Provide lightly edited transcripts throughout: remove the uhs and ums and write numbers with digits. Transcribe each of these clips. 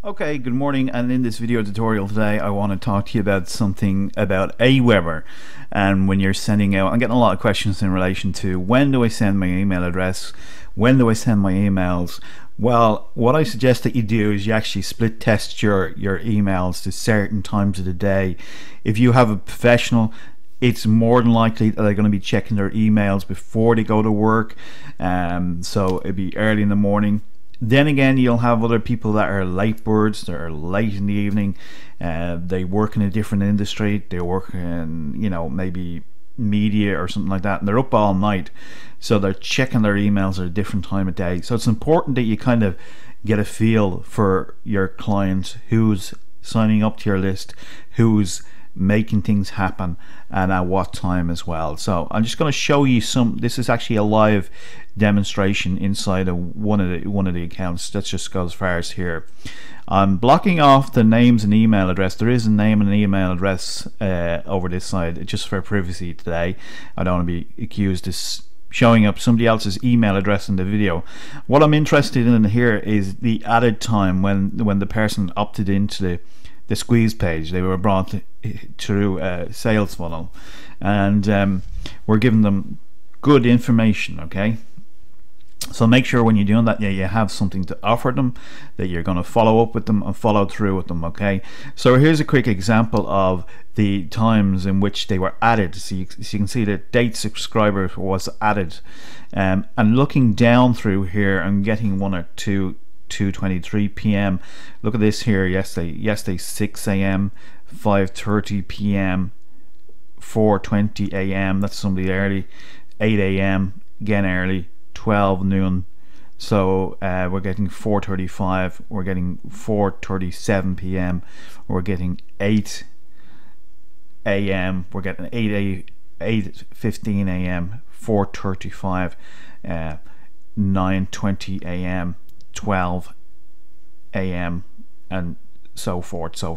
Okay, good morning, and in this video tutorial today I want to talk to you about something about Aweber. And when you're sending out, I'm getting a lot of questions in relation to when do I send my email address, when do I send my emails. Well, what I suggest that you do is you actually split test your emails to certain times of the day. If you have a professional, it's more than likely that they're going to be checking their emails before they go to work, so it'd be early in the morning. Then again, you'll have other people that are late birds, that are late in the evening. They work in a different industry. They work in, maybe media or something like that, and they're up all night, so they're checking their emails at a different time of day. So it's important that you kind of get a feel for your clients, who's signing up to your list, who's making things happen, and at what time as well. So I'm just going to show you some. This is actually a live demonstration inside of one of the accounts. Let's just go as far as here. I'm blocking off the names and email address. There is a name and an email address over this side, just for privacy today. I don't want to be accused of showing up somebody else's email address in the video. What I'm interested in here is the added time when the person opted into the squeeze page. They were brought through a sales funnel, and we're giving them good information. Okay, so make sure when you're doing that, you have something to offer them, that you're going to follow up with them and follow through with them. Okay, so here's a quick example of the times in which they were added. So you can see the date subscriber was added, and looking down through here and getting one or two 2:23 p.m. Look at this here. Yesterday 6 a.m., 5:30 p.m., 4:20 a.m. That's somebody early. 8 a.m. again early. 12 noon. So we're getting 4:35. We're getting 4:37 p.m. We're getting 8 a.m. We're getting 8:15 a.m. 4:35. 9:20 a.m. 12 a.m. and so forth. So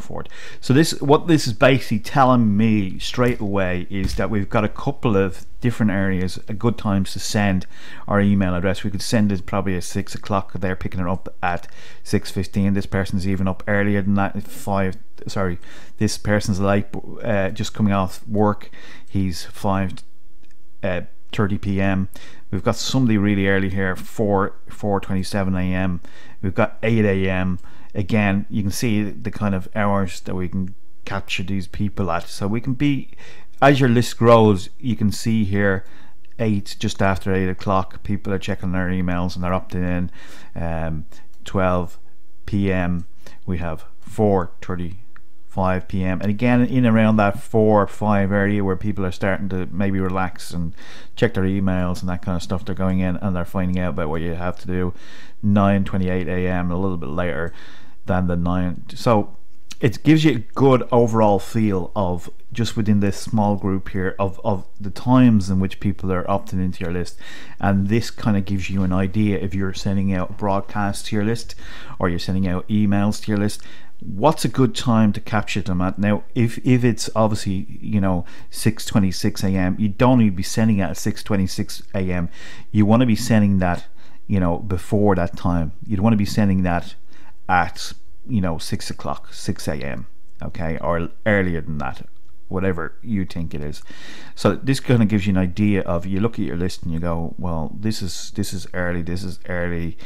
what this is basically telling me straight away is that we've got a couple of different areas, good times to send our email address. We could send it probably at 6 o'clock. They're picking it up at 6:15. This person's even up earlier than that, this person's late, just coming off work. He's 5:30 p.m. We've got somebody really early here, 4:27 a.m. We've got 8 a.m. Again, you can see the kind of hours that we can capture these people at. So we can be, as your list grows, you can see here just after 8 o'clock, people are checking their emails and they're opted in. 12 p.m. we have 4:35 p.m. and again in around that 4 or 5 area where people are starting to maybe relax and check their emails and that kind of stuff. They're going in and they're finding out about what you have to do. 9:28 a.m. a little bit later than the 9. So it gives you a good overall feel of, just within this small group here, of the times in which people are opting into your list. And this kind of gives you an idea, if you're sending out broadcasts to your list or you're sending out emails to your list, what's a good time to capture them at. Now if it's obviously 6:26 a.m. you don't need to be sending it at 6:26 a.m. you want to be sending that before that time. You'd want to be sending that at 6 o'clock, 6 a.m. okay, or earlier than that, whatever you think it is. So this kind of gives you an idea of, you look at your list and you go, well, this is early, this is early,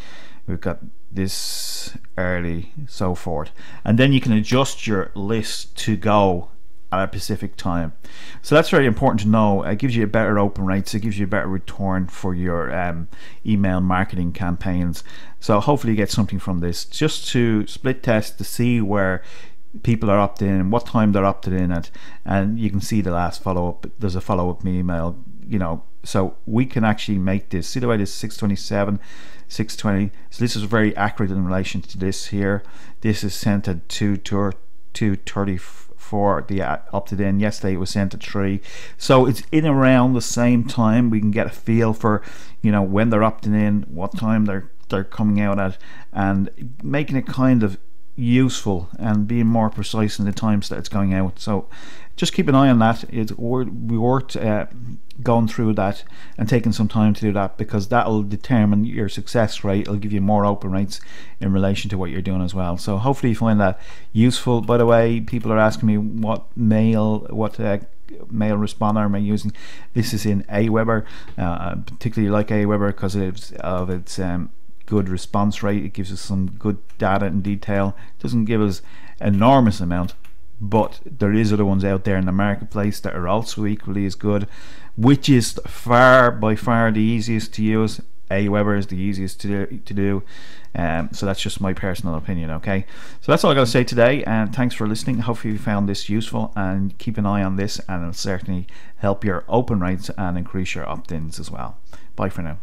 we've got this early, so forth, and then you can adjust your list to go at a specific time. So that's very important to know. It gives you a better open rates, it gives you a better return for your email marketing campaigns. So hopefully you get something from this, just to split test to see where people are opted in and what time they're opted in at, and you can see the last follow-up. There's a follow-up email, so we can actually make this. See the way this 6:27, 6:20. So this is very accurate in relation to this here. This is sent at 2:34. The opted in. Yesterday it was sent at 3. So it's in around the same time. We can get a feel for when they're opting in, what time they're coming out at, and making it kind of useful and being more precise in the times that it's going out. So just keep an eye on that. It's worth going through that and taking some time to do that, because that'll determine your success rate. It'll give you more open rates in relation to what you're doing as well. So hopefully you find that useful. By the way, people are asking me what mail responder am I using. This is in Aweber. Particularly like Aweber because of its good response rate. It gives us some good data and detail. It doesn't give us enormous amount, but there is other ones out there in the marketplace that are also equally as good. Which is by far the easiest to use? Aweber is the easiest to do. So that's just my personal opinion. Okay, so that's all I got to say today, and thanks for listening. Hopefully you found this useful, and keep an eye on this, and it'll certainly help your open rates and increase your opt-ins as well. Bye for now.